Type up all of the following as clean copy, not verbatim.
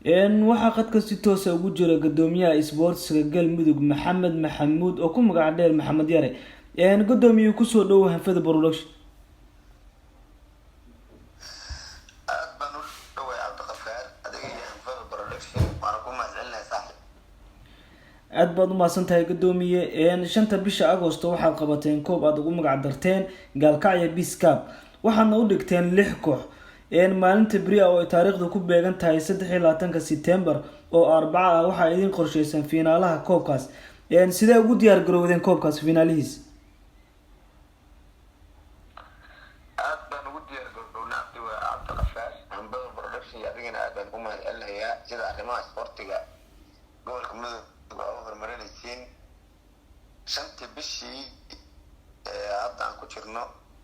waxaa qadka si toos ah ugu jira gudoomiyaha isboortiga galmudug maxamed maxamuud oo ku magac dheer maxamed yare. Gudoomiye kusoo dhow Hanfada Production. aad baan u dhaway Cabdiqafaar adiga iyo Hanfada Production waan ku mahadcelinahay saaxiib. aad baad u mahadsantahay gudoomiye. 5 bisha Agoosto waxaad qabateen koob aad ugu magac darteen Gaalkacyo Peace Cup waxaana u dhigteen 6 koox. maalinta beri oo ay taariikhdu ku beegan tahay 23 September oo Arbaca ah waxa idin qorsheysan finaalaha koobkaas. sidee ugu diyaar garowdeen koobkaas finaalihiis? aad baan ugu diyaar garownaa Cabdiqafaar Hanfada Production adigana aad baan ku mahadcelinayaa sida arrimaha isboortiga gobolka Mudug oo horumarinaysiin 5 bishii hadda aan ku jirno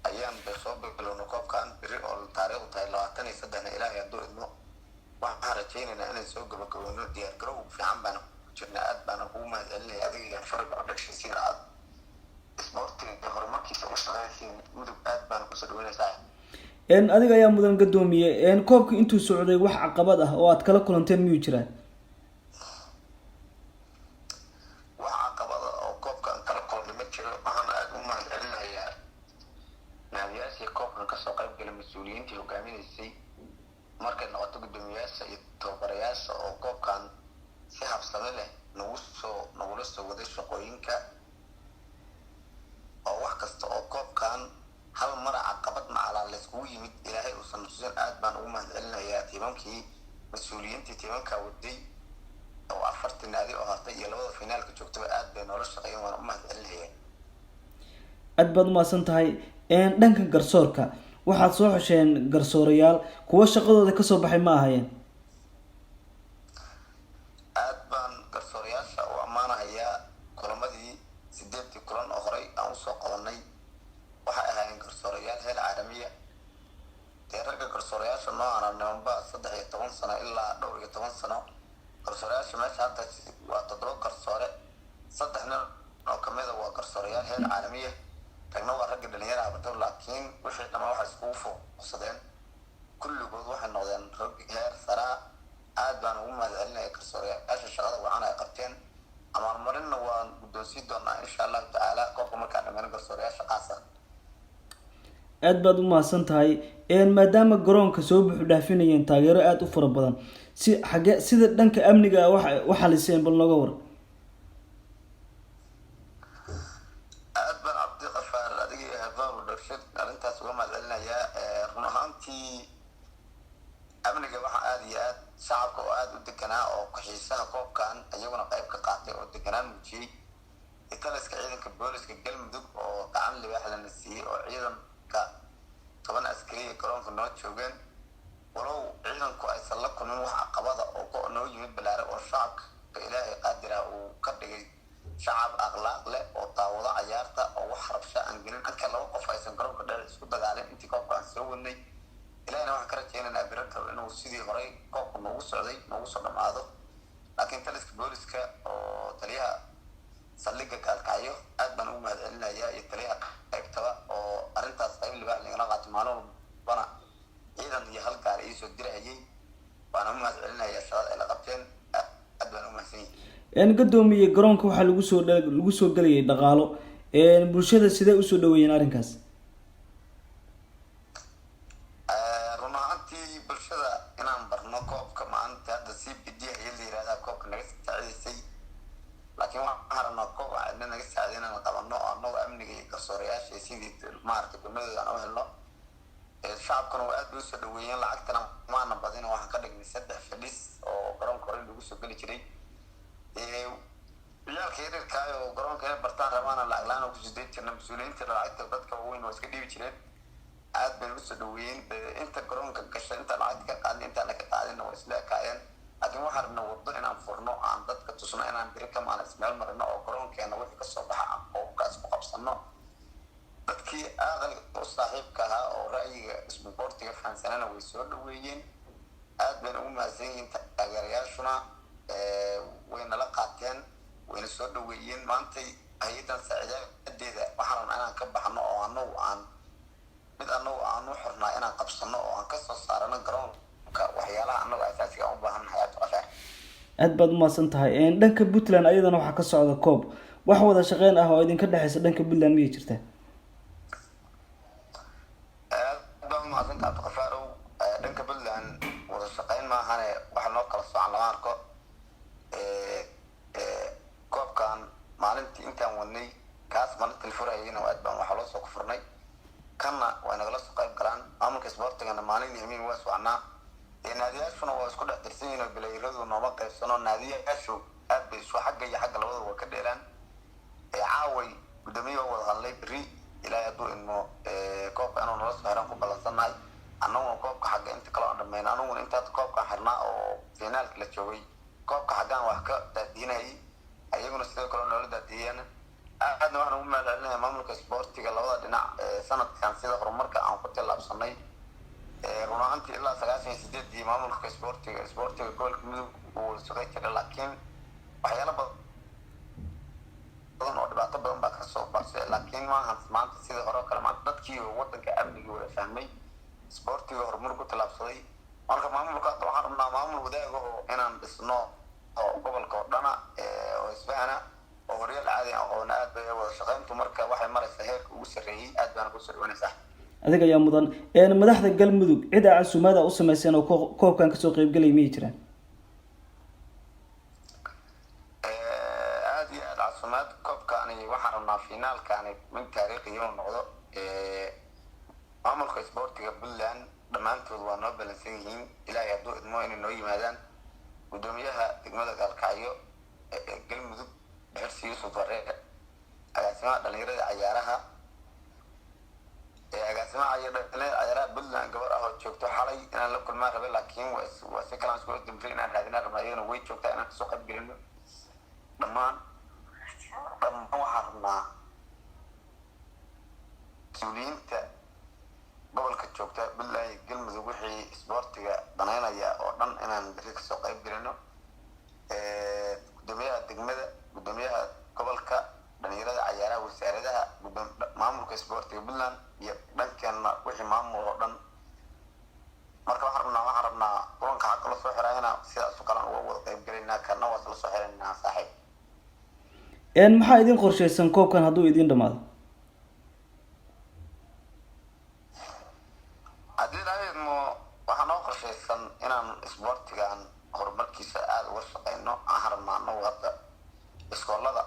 ayaan soo bilowno koobkan beri oo taariikhdu tahay 23 ilaahay hadduu idmo waxaan rajaynaynaa inaan soo gabagabowno diyaar garow fiican baan ku jirnaa aad baan ugu mahadcelinayaa adiga iyo Hanfada Production sida aad isboortiga horumarkiisa u shaqeynaysiin Mudug aad baan ku soo dhaweynaysaa. adiga ayaa mudan gudoomiye. koobka intuu socday wax caqabad ah oo aad kala kulanteen miyuu jiraan? wax caqabad ah oo koobkan kala kulmay ma jiro waxaan aad u mahadcelinayaa naadiyaashii koobkan kasoo qayb galay mas-uuliyiintii hogaaminaysay markay noqoto gudoomiyaasha iyo tababarayaasha oo koobkan si habsami leh nagula soo waday shaqooyinka oo wax kasta oo koobkan hal mar caqabad macalaa layskugu yimid ilaahay uusan tusin aad baan ugu mahadcelinayaa tiimankii mas-uuliyiintii tiimanka waday oo 40 naadi oo hartay iyo labada finaalka joogtaba aad bay noola shaqeeyeen waan u mahadcelinayaa. aad baad u mahadsantahay. dhanka garsoorka waxaad soo xosheen garsoorayaal kuwa shaqadooda kasoo baxay ma ahayeen? aad baan garsoorayaasha u ammaanayaa kulamadii 8 kulan oo horey aan usoo qabanay waxay ahaayeen garsoorayaal heer caalamiya ragga garsoorayaasha noocan nimanba 13 sano ilaa dhowr iyo 10 sano garsoorayaasha meesha hadda waa 7 garsoore 3 nin oo kamida waa garsoorayaal heer caalamiya ragna waa ragga dhalinyarada badan laakiin wixii dhammaan waxay iskugu fooqsadeen kulligood waxay noqdeen rag heer sare aad baan ugu mahadcelinayaa garsoorayaasha shaqada wacan ay qabteen abaalmarinna waan guddoonsiin doonaa insha Allah tacaala koobka markaan dhammaan garsoorayaasha qaasa. aad baad u mahadsantahay. maadaama garoonka soo buuxu dhaafinayeen taageero aad u fara badan sida dhanka amniga waxa liseen bal nooga war. aad baan Cabdiqafaar adiga iyo Hanfada Production arrintaas uga mahadcelinayaa run ahaantii amniga waxa aad iyo aad shacabka oo aad u deganaa oo xiisaha koobkan ayaguna qayb ka qaatay oo deganaan muujiyay taliska ciidanka booliska Galmudug oo gacan libaax lana siiyay oo ciidanka 10 askari garoonka noo joogeen walow ciidanku aysan la kulmin wax caqabada oo noo yimid balaare oo shacabka ilaahay qaadira uu ka dhigay shacab akhlaaq leh oo daawada ciyaarta oo wax rabsho aan gelin anka laba qof aysan garoonka dheer isku dagaalin intii koobkan soo wadnay ilaahayna waxaan ka rajaynaynaa birarka inuu sidii horey koobka noogu soo dhamaado laakiin taliska booliska oo taliyaha saldhigga Gaalkacyo aad baan ugu mahadcelinayaa iyo taliyaha qaybtaba oo arrintaas qayb libaax lagala qaato maalin walbana ciidan iyo hal gaar ay soo dirayay baan ugu mahadcelinayaa shaqada ay la qabteen aad baan ugu mahadsanyahay. gudoomiye garoonka waxaa lagu soo galayay dhaqaalo bulshada sidee usoo dhaweeyeen arrinkaas? run ahaantii bulshada inaan barno koobka maanta hadda CBD ayaa la yiraahdaa koobka naga saacidaysay laakiin waxaan rabnaa koob aan naga saacidayn inaan qabano oo annaga amniga iyo garsoorayaasha sidii maartay gudoomiyaha aan u helno shacabkuna waa aad u soo dhaweeyeen lacagtana maana badin waxaan ka dhignay 3 fadhis oo garoonka hore lagu soo gali jiray ciyaalka yaryarka oo garoonka inay bartaan rabaan lacag la'aan oo ku sideed jirna mas-uuliyiinta lacagta dadka weyn oo iska dhiibi jireen aad bay u soo dhaweeyeen inta garoonka gashay inta lacag ka qaadin inta la ka qaadin oo isla kaayeen laakiin waxaan rabnaa wado inaan furno aan dadka tusno inaan biri ka maalin ismeel marino oo garoonkeena wixii ka soo baxa aan koobkaas ku qabsano dadkii aqalka oo saaxiibka ahaa oo ra'yiga isboortiga fahansanana way soo dhaweeyeen aad bay ugu mahadsan yihiin taageerayaashuna wayna la qaateen wayna soo dhaweeyeen maanta hay'adan saacidadeeda waxaan rabnaa inaan ka baxno oo annagu aan u xirnaa inaan qabsano oo aan ka soo saarano garoonka waxyaalaha annagu asaasiga u baahan nahay. aad baad umahadsan tahay dhanka puntland ayadana waxaa ka socda koob wax wada shaqeyn ah oo idinka dhexeysa dhanka puntland miyay jirtaa? aad baan umahadsan tahay cabdiqafaarow. Dhanka puntland wada shaqeyn maahane waxa noo kala socan lama arko. koobkan maalintii intaan wadnay kaas maalintii la furayayna aad baan waxaa loo soo kufurnay, kanna waa nagala soo qayb galaan. maamulka isboortigana maalin iyo habeen waa socnaa. naadiyaashuna waa isku dhex tirsan yihiin oo bilayiradu nooma qaybsano. naadiyaashu aad bay isu xagga iyo xagga labada waa ka dheeraan. caaway gudoomiye wada hadlay beri ilaahay hadduu idmo koobka inuu nala soo xiran ku ballansannahay. annaguna koobka xagga inta kale aan dhammayna, anaguna intaad koobka xirnaa oo finaalka la joogay koobka xaggaan wax ka daadiinayay, ayaguna sidoo kale noola daadiyeen. aadna waxaan ugu mahadcelinayaa maamulka isboortiga labada dhinac sanadkan sida horumarka aan ku tillaabsanay. run ahaantii ilaa 98 maamulka isboortiga gobolka mudug uu shaqayn jiray, laakiin waxyaalo badan oo dhibaato badan baa kasoo baxsay. laakiin maahan maanta sidii hore oo kale, maanta dadkii wadanka amnigii wada fahmay, isboortiga horumar ku tillaabsaday. marka maamulka hadda waxaan rabnaa maamul wadaaga oo inaan dhisno oo gobolka oo dhana oo isbahana oo horyaal caadi ah oo aad bay wada shaqayntu marka waxay maraysaa heerka ugu sarreeyay. aad baan ugu sarreynaysaa. adiga ayaa mudan madaxda galmudug cida casuumada u sameyseen oo koobkan kasoo qaybgalay miyay jiraan? aad iyo aad casuumaad. koobkaani waxaan rabnaa finaalkaani min taariikhi inuu noqdo. maamulka isboortiga puntland dhammaantood waa noo balansan yihiin. ilaahay hadduu idmo inay noo yimaadaan. gudoomiyaha degmada gaalkacyo galmudug xirsi yuusuf wareer, agaasimaha dhalinyarada cayaaraha agaasimaha cayaaraha puntland gabar ah oo joogto xalay inaan la kulmaan rabay, laakiin waa si kalaan iskula damfay inaan raadinaan rabnaa. iyadana way joogtaa inaan kasoo qayb gelino. dhammaan waxaan rabnaa mas-uuliyiinta gobolka joogta puntland iyo galmudug wixii isboortiga danaynaya oo dhan inaan beri kasoo qayb gelino. gudoomiyaha degmada, gudoomiyaha gobolka, dhalinyarada cayaaraha, wasaaradaha, maamulka isboortiga puntland iyo dhankeena wixii maamul oo dhan. marka waxaan rabnaa kulanka xagga lasoo xiraayana sidaas oo kale uga wada qayb gelaynaa. kana waa isla soo xiraynaa saaxiib. maxaa idin qorshaysan koobkan hadduu idin dhamaado? haddii lahaydmo waxaa noo qorshaysan inaan isboortigan horumarkiisa aada uga shaqeyno. aan rabnaa anagu hadda iskoolada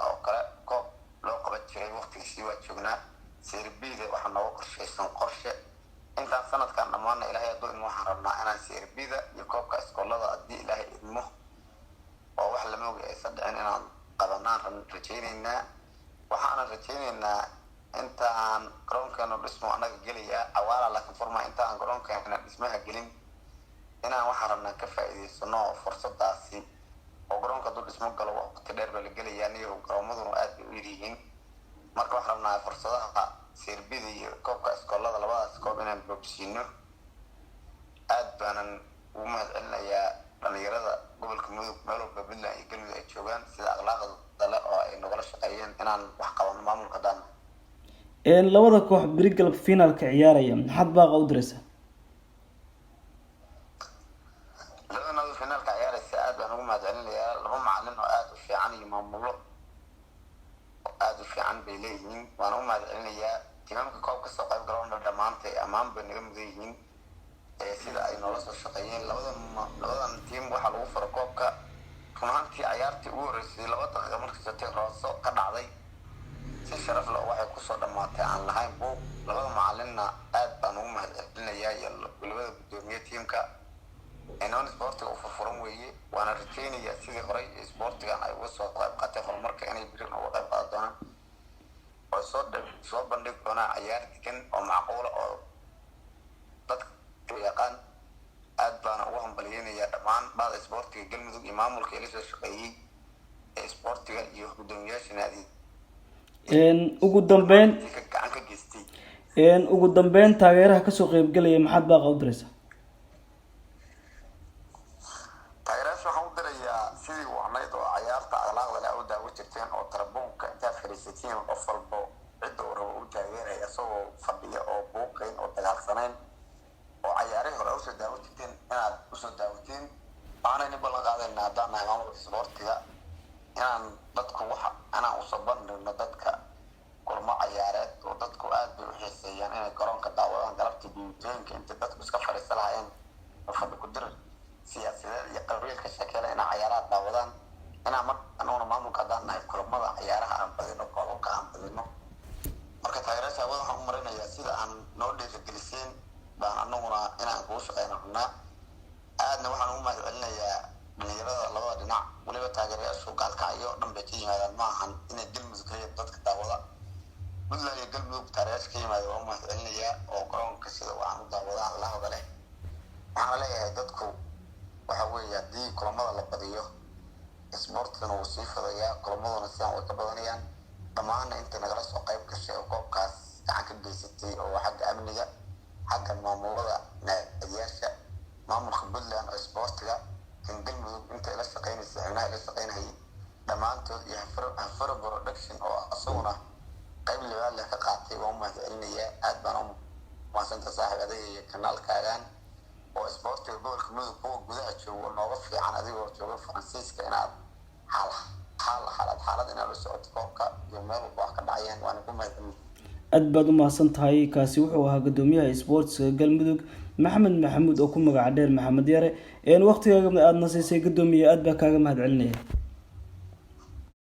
oo kale koob loo qaban jiray waqtigiisii waa joognaa. serbida waxaa nooga qorshaysan qorshe intaan sanadkan dhammaana ilaahay hadduu idmo waxaan rabnaa inaan serbida iyo koobka iskoolada haddii ilaahay idmo oo wax lama ogi aysan dhicin inaan qabanaan rajaynaynaa. waxaanan rajaynaynaa intaan garoonkeena dhismo anaga gelayaa cawaala, laakiin furma intaan garoonkeena dhismaha gelin inaan waxaan rabnaa ka faa'iidaysano fursadaasi oo garoonka hadduu dhismo galo waqti dheer baa la gelayaa. niyo garoomaduna aad bay u yaryihiin. marka waxaan rabnaa fursadaha serbida iyo koobka iskoolada labadaas koob inaan boogsiino. aad baanan ugu mahadcelinayaa dhalinyarada gobolka mudug meel walba puntland iyo galmudug ay joogaan sida akhlaaqda le oo ay nagala shaqeeyeen inaan wax qabano maamulka daan. labada koox beri galab finaalka ciyaaraya maxaad baaqa u diraysaa? labada finaalka ciyaaraysa aad baan ugu mahadcelinayaa. laba macalin oo aad u fiican iyo maamulo aad u fiican bay leeyihiin. waan u mahadcelinayaa timaamka koob kasoo qayb galoona dhammaantay ammaan bay naga mudan yihiin sida ay noola soo shaqeeyeen. labadan tiim waxaa lagu fura koobka run ahaantii ciyaartii ugu horreysay 2 daqiiqo markii satay rooso ka dhacday si sharaf leh waxay kusoo dhammaatay aan lahayn buuq. labada macalinna aad baan ugu mahadcelinayaa iyo labada gudoomiye tiimka. inaan isboortiga u furfuran weeye. waana rajaynayaa sidii horey isboortigan ay uga soo qayb qaatay horumarka inay birin uga qayb qaadan doonaan oo soo bandhig doonaan ciyaar degan oo macquula oo dadka yaqaan. aad baana ugu hambaliyeynayaa dhammaan bahda isboortiga galmudug iyo maamulka ila soo shaqeeyey ee isboortiga iyo gudoomiyaasha naadiga. ugu dambeyn taageeraha kasoo qaybgalaya maxaad baaqa u diraysaa? taageerayaasha waxaan u dirayaa sidii wacnayd oo cayaarta akhlaaqda leh u daawo jirteen oo tarabuunka intaad fadhiisatiin qof walbo cidda uu rabo u taageeraya isagoo fadhiya oo buuqayn oo dagaalsanayn oo cayaarihii hore usoo daawo jirteen inaad usoo daawateen waxaana ini ballan qaadaynaa haddaan nahay maamulka isboortiga inaan dadku waxa inaan usoo bandhigno dadka kulmo ciyaareed oo dadku aad bay u xiiseeyaan inay garoonka daawadaan galabtii dhibaatooyinka inta dadku iska fadhiisa lahaayeen oo fadhi ku dir siyaasadeed iyo qabiilka sheekeyla inay ciyaaraha daawadaan inaan anuguna maamulka haddaan nahay kulamada ciyaaraha aan badino koobabka aan badino marka taageerayaasha hawada waxaan u marinayaa sida aan noo dhiirigeliseen baan anaguna inaan kugu shaqeyno rabnaa aadna waxaan ugu mahadcelinayaa dhalinyarada labada dhinac weliba taageerayaashu gaalkacyo dhan bay ka yimaadaan ma ahan inay galmudug kaliya dadka daawada puntland iyo galmudug taageerayaasha ka yimaada waa u mahadcelinayaa oo garoonka sida waxaan u daawadaan lahooda leh waxaana leeyahay dadku waxa weeye haddii kulamada la badiyo isboortigana wuu sii fidayaa kulamaduna sidaan way ka badanayaan dhammaanna intay nagala soo qayb gashay oo koobkaas gacan ka geysatay oo xagga amniga xagga maamulada naadiyaasha maamulka puntland oo isboortiga kan galmudug inta ila shaqeynaysa xubnaha ila shaqeynayay dhammaantood iyo hafaro production oo isaguna qayb libaad leh ka qaatay waa u mahadcelinayaa aad baan u mahadsantahay saaxiib adiga iyo kanaalkaagan oo isboortiga gobolka mudug kuwa gudaha joogo nooga fiican adigoo jooga faransiiska inaad xaalad inaad la socoto koobka iyo meel walba wax ka dhacayaan waana ku mahadcelinayaa aad baad u mahadsan tahay. kaasi wuxuu ahaa gudoomiyaha isboortiga galmudug maxamed maxamuud oo ku magaca dheer maxamed yare waqtigaaga aadna siisay gudoomiye aad baa kaaga mahadcelinaya.